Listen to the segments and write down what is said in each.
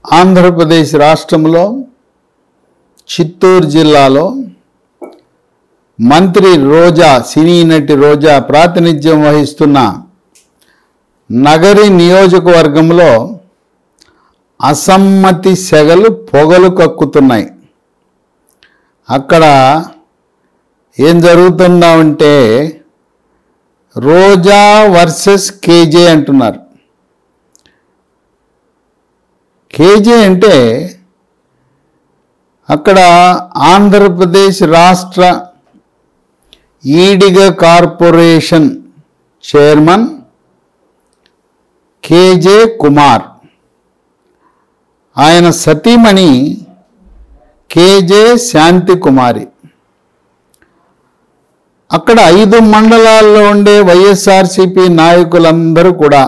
ఆంధ్రప్రదేశ్ రాష్ట్రంలో చిత్తూరు జిల్లాలో మంత్రి రోజా, సినీ నటి రోజా ప్రాతినిధ్యం వహిస్తున్న నగరి నియోజకవర్గంలో అసమ్మతి సెగలు పొగలు కక్కుతున్నాయి. అక్కడ ఏం జరుగుతుందంటే రోజా వర్సెస్ కేజే అంటున్నారు. కేజే అంటే అక్కడ ఆంధ్రప్రదేశ్ రాష్ట్ర Ediga corporation chairman KJ Kumar, ఆయన సతీమణి కేజే శాంతి కుమారి. అక్కడ 5 మండలాల్లో ఉండే వైఎస్ఆర్సీపీ నాయకులందరూ కూడా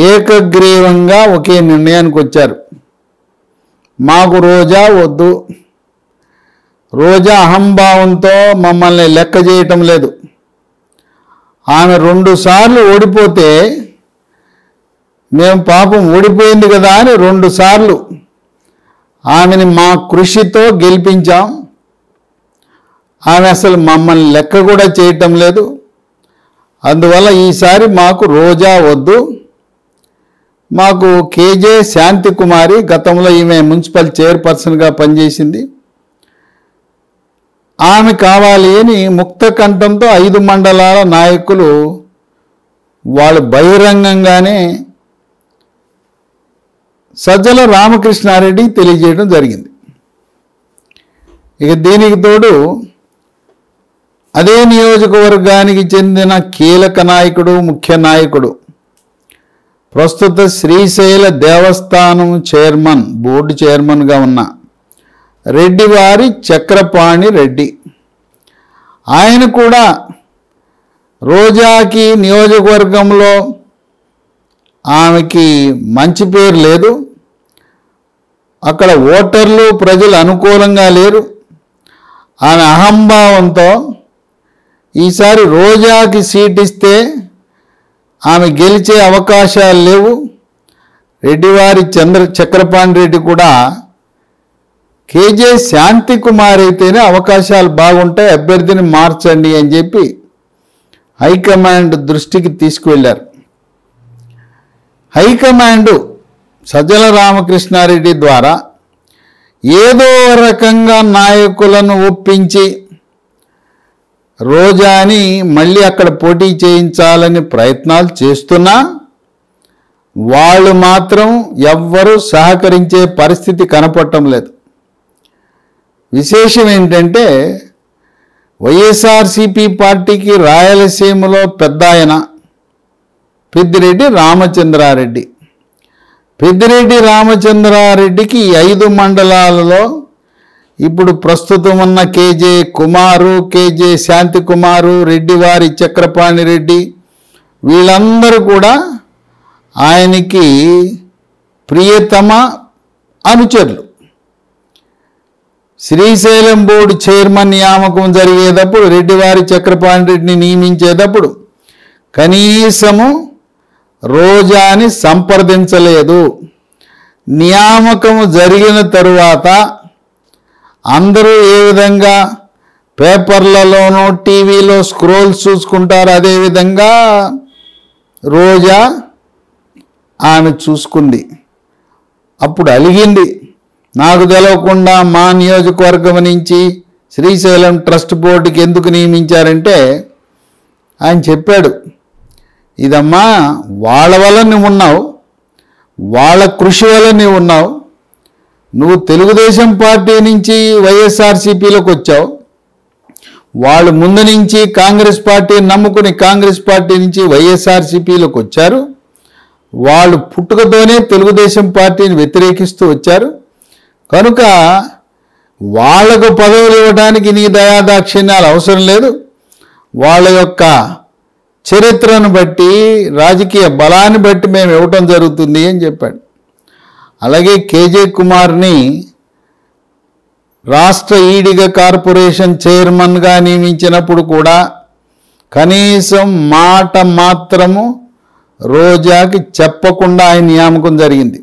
ఏకగ్రీవంగా ఒకే నిర్ణయానికి వచ్చారు. మాకు రోజా వద్దు, రోజా అహంభావంతో మమ్మల్ని లెక్క చేయటం లేదు. ఆమె 2 సార్లు ఓడిపోతే మేము పాపం ఓడిపోయింది కదా అని 2 సార్లు ఆమెని మా కృషితో గెలిపించాం. ఆమె అసలు మమ్మల్ని లెక్క కూడా చేయటం లేదు. అందువల్ల ఈసారి మాకు రోజా వద్దు, మాకు కేజే శాంతి కుమారి, గతంలో ఈమె మున్సిపల్ చైర్పర్సన్గా పనిచేసింది, ఆమె కావాలి అని ముక్త కంఠంతో 5 మండలాల నాయకులు వాళ్ళు బహిరంగంగానే సజ్జల రామకృష్ణారెడ్డి తెలియజేయడం జరిగింది. ఇక దీనికి తోడు అదే నియోజకవర్గానికి చెందిన కీలక నాయకుడు, ముఖ్య నాయకుడు, ప్రస్తుత శ్రీశైల దేవస్థానం చైర్మన్, బోర్డు చైర్మన్గా ఉన్న రెడ్డివారి చక్రపాణి రెడ్డి, ఆయన కూడా రోజాకి నియోజకవర్గంలో ఆమెకి మంచి పేరు లేదు, అక్కడ ఓటర్లు ప్రజలు అనుకూలంగా లేరు, ఆమె అహంభావంతో ఈసారి రోజాకి సీట్ ఇస్తే ఆమె గెలిచే అవకాశాలు లేవు, రెడ్డివారి చక్రపాణి రెడ్డి కూడా కేజే శాంతి కుమార్ అయితేనే అవకాశాలు బాగుంటాయి, అభ్యర్థిని మార్చండి అని చెప్పి హైకమాండ్ దృష్టికి తీసుకువెళ్ళారు. హైకమాండ్ సజ్జల రామకృష్ణారెడ్డి ద్వారా ఏదో రకంగా నాయకులను ఒప్పించి రోజాని మళ్ళీ అక్కడ పోటీ చేయించాలని ప్రయత్నాలు చేస్తున్నా వాళ్ళు మాత్రం ఎవ్వరూ సహకరించే పరిస్థితి కనపడటం లేదు. విశేషం ఏంటంటే వైఎస్ఆర్సీపీ పార్టీకి రాయలసీమలో పెద్ద ఆయన పెద్దిరెడ్డి రామచంద్రారెడ్డి, పెద్దిరెడ్డి రామచంద్రారెడ్డికి 5 మండలాలలో ఇప్పుడు ప్రస్తుతం ఉన్న కేజే కుమారు, కేజే శాంతి కుమారు, రెడ్డివారి చక్రపాణి రెడ్డి, వీళ్ళందరూ కూడా ఆయనకి ప్రియతమ అనుచరులు. శ్రీశైలం బోర్డు చైర్మన్ నియామకం జరిగేటప్పుడు రెడ్డివారి చక్రపాణి రెడ్డిని నియమించేటప్పుడు కనీసము రోజాని సంప్రదించలేదు. నియామకము జరిగిన తరువాత అందరూ ఏ విధంగా పేపర్లలోనూ టీవీలో స్క్రోల్స్ చూసుకుంటారు, అదేవిధంగా రోజా ఆమె చూసుకుంది. అప్పుడు అలిగింది, నాకు తెలవకుండా మా నియోజకవర్గం నుంచి శ్రీశైలం ట్రస్ట్ బోర్డుకి ఎందుకు నియమించారంటే ఆయన చెప్పాడు, ఇదమ్మా వాళ్ళ వల్ల నువ్వు ఉన్నావు, వాళ్ళ కృషి వల్ల నువ్వు ఉన్నావు, నువ్వు తెలుగుదేశం పార్టీ నుంచి వైఎస్ఆర్సీపీలోకి వచ్చావు, వాళ్ళు ముందు నుంచి కాంగ్రెస్ పార్టీని నమ్ముకుని కాంగ్రెస్ పార్టీ నుంచి వైఎస్ఆర్సీపీలోకి వచ్చారు, వాళ్ళు పుట్టుకతోనే తెలుగుదేశం పార్టీని వ్యతిరేకిస్తూ వచ్చారు, కనుక వాళ్లకు పదవులు ఇవ్వడానికి నీ దయాదాక్షిణ్యాలు అవసరం లేదు, వాళ్ళ యొక్క చరిత్రను బట్టి రాజకీయ బలాన్ని బట్టి మేము ఇవ్వటం జరుగుతుంది అని చెప్పాడు. అలాగే కేజే కుమార్ని రాష్ట్ర ఈడిగ కార్పొరేషన్ చైర్మన్గా నియమించినప్పుడు కూడా కనీసం మాట మాత్రము రోజాకి చెప్పకుండా ఆయన నియామకం జరిగింది.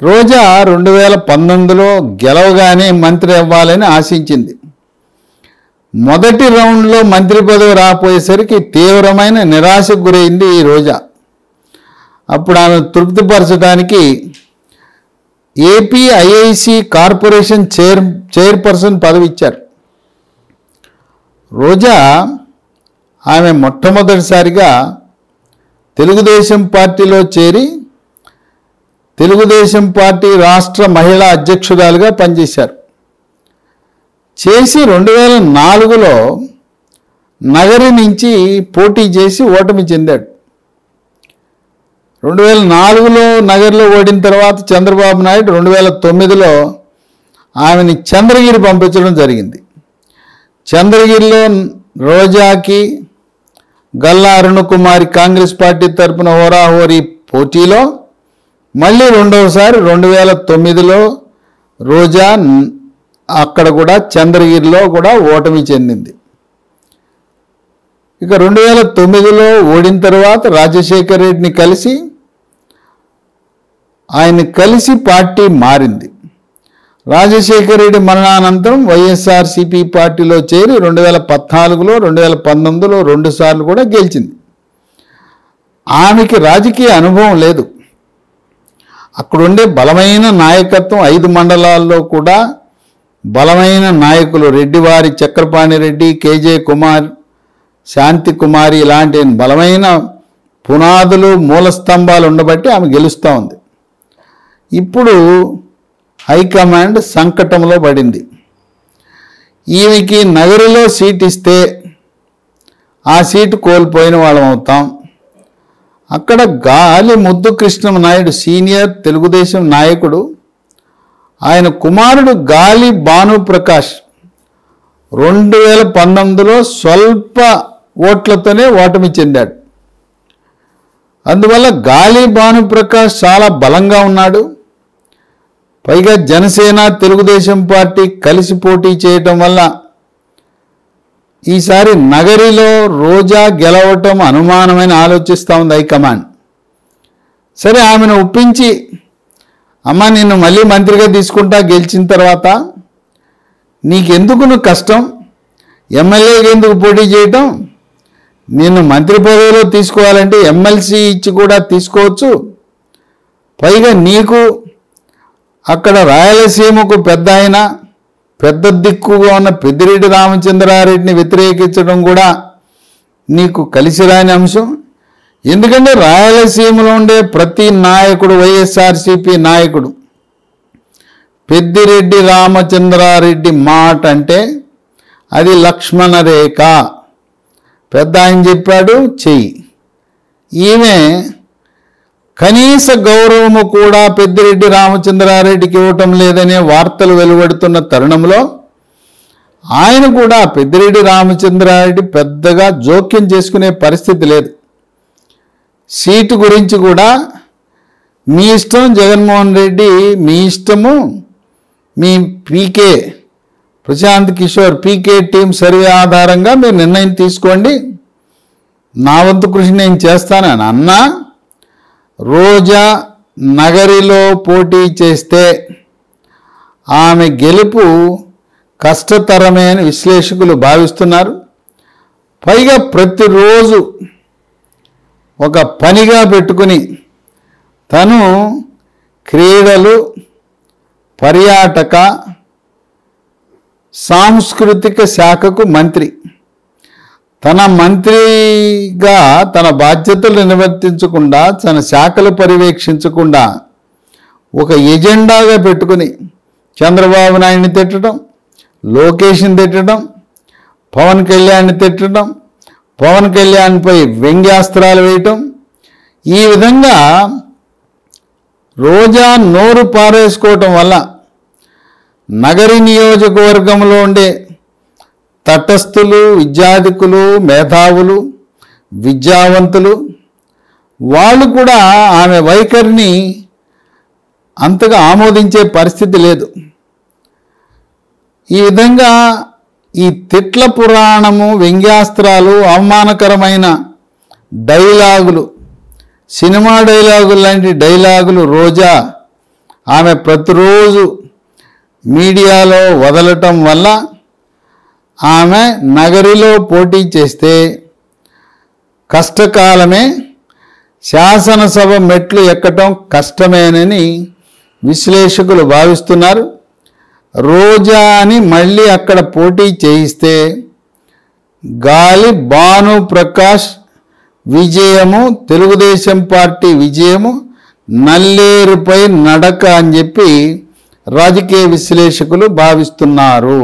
రోజా 2019లో గెలవగానే మంత్రి అవ్వాలని ఆశించింది. మొదటి రౌండ్లో మంత్రి పదవి రాపోయేసరికి తీవ్రమైన నిరాశకు గురైంది ఈ రోజా. అప్పుడు ఆమె తృప్తిపరచడానికి ఏపీ ఐఐసి కార్పొరేషన్ చైర్పర్సన్ పదవి ఇచ్చారు. రోజా ఆమె మొట్టమొదటిసారిగా తెలుగుదేశం పార్టీలో చేరి తెలుగుదేశం పార్టీ రాష్ట్ర మహిళా అధ్యక్షురాలుగా పనిచేశారు. చేసి 2004లో నగరి నుంచి పోటీ చేసి ఓటమి చెందాడు. 2004లో నగర్లో ఓడిన తర్వాత చంద్రబాబు నాయుడు 2009లో ఆమెని చంద్రగిరి పంపించడం జరిగింది. చంద్రగిరిలో రోజాకి గల్లా అరుణకుమారి కాంగ్రెస్ పార్టీ తరపున హోరాహోరీ పోటీలో మళ్ళీ రెండవసారి 2009లో రోజా అక్కడ కూడా చంద్రగిరిలో కూడా ఓటమి చెందింది. ఇక 2009లో ఓడిన తర్వాత రాజశేఖర రెడ్డిని కలిసి పార్టీ మారింది. రాజశేఖర రెడ్డి మరణానంతరం వైఎస్ఆర్సీపీ పార్టీలో చేరి 2014లో 2019లో 2 సార్లు కూడా గెలిచింది. ఆమెకి రాజకీయ అనుభవం లేదు. అక్కడుండే బలమైన నాయకత్వం 5 మండలాల్లో కూడా బలమైన నాయకులు రెడ్డివారి చక్రపాణి రెడ్డి, కేజే కుమార్, శాంతి కుమారి ఇలాంటి బలమైన పునాదులు మూలస్తంభాలు ఉండబట్టి ఆమె గెలుస్తూ ఉంది. ఇప్పుడు హైకమాండ్ సంకటంలో పడింది. ఈమెకి నగరిలో సీట్ ఇస్తే ఆ సీటు కోల్పోయిన వాళ్ళం అవుతాం. అక్కడ గాలి ముద్దు కృష్ణనాయుడు సీనియర్ తెలుగుదేశం నాయకుడు, ఆయన కుమారుడు గాలి భానుప్రకాష్ 2019లో స్వల్ప ఓట్లతోనే ఓటమి చెందాడు. అందువల్ల గాలి భానుప్రకాష్ చాలా బలంగా ఉన్నాడు. పైగా జనసేన తెలుగుదేశం పార్టీ కలిసి పోటీ చేయటం వల్ల ఈసారి నగరిలో రోజా గెలవటం అనుమానమైన ఆలోచిస్తూ ఉంది హైకమాండ్. సరే, ఆమెను ఒప్పించి అమ్మ నిన్ను మళ్ళీ మంత్రిగా తీసుకుంటా గెలిచిన తర్వాత, నీకెందుకు నువ్వు కష్టం, ఎమ్మెల్యేగా ఎందుకు పోటీ చేయటం, నిన్ను మంత్రి పదవిలో తీసుకోవాలంటే ఎమ్మెల్సీ ఇచ్చి కూడా తీసుకోవచ్చు. పైగా నీకు అక్కడ రాయలసీమకు పెద్ద దిక్కుగా ఉన్న పెద్దిరెడ్డి రామచంద్రారెడ్డిని వ్యతిరేకించడం కూడా నీకు కలిసి రాని అంశం. ఎందుకంటే రాయలసీమలో ఉండే ప్రతి నాయకుడు, వైఎస్ఆర్సీపీ నాయకుడు పెద్దిరెడ్డి రామచంద్రారెడ్డి మాట అంటే అది లక్ష్మణ రేఖ. పెద్ద ఆయన చెప్పాడు చెయ్యి. ఈమె కనీస గౌరవము కూడా పెద్దిరెడ్డి రామచంద్రారెడ్డికి ఇవ్వటం లేదనే వార్తలు వెలువడుతున్న తరుణంలో ఆయన కూడా పెద్దిరెడ్డి రామచంద్రారెడ్డి పెద్దగా జోక్యం చేసుకునే పరిస్థితి లేదు. సీటు గురించి కూడా మీ ఇష్టం జగన్మోహన్ రెడ్డి, మీ ఇష్టము, మీ PK Prashant Kishor PK team survey ఆధారంగా మీరు నిర్ణయం తీసుకోండి, నా వంతు కృషి నేను చేస్తానని అన్నా. రోజా నగరిలో పోటీ చేస్తే ఆమె గెలుపు కష్టతరమే అని విశ్లేషకులు భావిస్తున్నారు. పైగా ప్రతిరోజు ఒక పనిగా పెట్టుకుని తను క్రీడలు, పర్యాటక, సాంస్కృతిక శాఖకు మంత్రి. తన మంత్రిగా తన బాధ్యతలు నిర్వర్తించకుండా, తన శాఖలు పర్యవేక్షించకుండా ఒక ఎజెండాగా పెట్టుకుని చంద్రబాబు నాయుడిని తిట్టడం, లోకేష్ని తిట్టడం, పవన్ కళ్యాణ్ని తిట్టడం, పవన్ కళ్యాణ్పై వ్యంగ్యాస్త్రాలు వేయటం, ఈ విధంగా రోజా నోరు పారేసుకోవటం వల్ల నగరి నియోజకవర్గంలో ఉండే తటస్థులు, విద్యాధికులు, మేధావులు, విద్యావంతులు వాళ్ళు కూడా ఆమె వైఖరిని అంతగా ఆమోదించే పరిస్థితి లేదు. ఈ విధంగా ఈ తిట్ల పురాణము, వ్యంగ్యాస్త్రాలు, అవమానకరమైన డైలాగులు, సినిమా డైలాగులు లాంటి డైలాగులు రోజా ఆమె ప్రతిరోజు మీడియాలో వదలటం వల్ల ఆమె నగరిలో పోటీ చేస్తే కష్టకాలమే, శాసనసభ మెట్లు ఎక్కటం కష్టమేనని విశ్లేషకులు భావిస్తున్నారు. రోజా అని మళ్ళీ అక్కడ పోటీ చేయిస్తే గాలి భానుప్రకాష్ విజయము, తెలుగుదేశం పార్టీ విజయము నల్లేరుపై నడక అని చెప్పి రాజకీయ విశ్లేషకులు భావిస్తున్నారు.